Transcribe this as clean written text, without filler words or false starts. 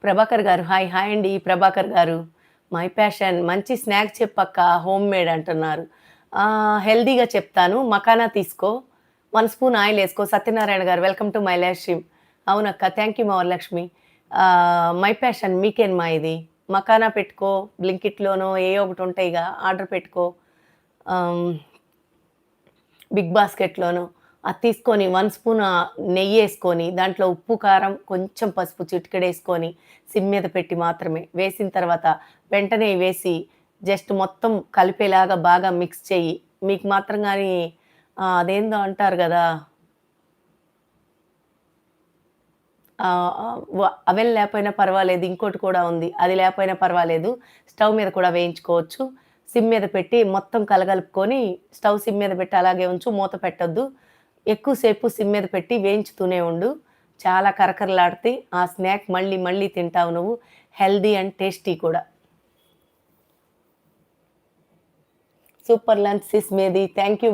ప్రభాకర్ గారు. Hi. Hi అండి ప్రభాకర్ గారు. మై ప్యాషన్ మంచి స్నాక్ చెప్పక్క హోమ్ మేడ్ అంటున్నారు. హెల్తీగా చెప్తాను. మకానా తీసుకో. 1 స్పూన్ ఆయిల్ ఏసుకో. Satyanarayana garu welcome to my live stream. అవునక్క. Thank you Mahalakshmi. My passion మీకేనమ్మా ఇది. మకానా పెట్టుకో. బ్లింకిట్‌లోనో ఏయో ఒకటి ఉంటాయిగా ఆర్డర్ పెట్టుకో. ఆహ్, బిగ్ బాస్కెట్‌లోనో అది తీసుకొని 1 స్పూన్ నెయ్యేసుకొని, దాంట్లో ఉప్పు, కారం, కొంచెం పసుపు చిటికెడేసుకొని, సిమ్ మీద పెట్టి మాత్రమే. వేసిన తర్వాత వెంటనే వేసి జస్ట్ మొత్తం కలిపేలాగా బాగా మిక్స్ చెయ్యి. మీకు మాత్రం గాని అదేందో అంటారు గదా! అవెన్ లేపోయినా పర్వాలేదు. ఇంకోటి కూడా ఉంది. అది లేపోయినా పర్వాలేదు. స్టవ్ మీద కూడా వేయించుకోవచ్చు. సిమ్ మీద పెట్టి మొత్తం కలగలుపుకొని స్టవ్ సిమ్ మీద పెట్టి అలాగే ఉంచు. మూత పెట్టొద్దు. ఎక్కువ సేపు సిమ్ మీద పెట్టి వేయించుతూనే ఉండు. చాలా కరకరలాడతాయి. ఆ స్నాక్ మళ్ళీ మళ్ళీ తింటావు నువ్వు. హెల్తీ అండ్ టేస్టీ కూడా. సూపర్ లంచ్ సిస్ మీది. Thank you.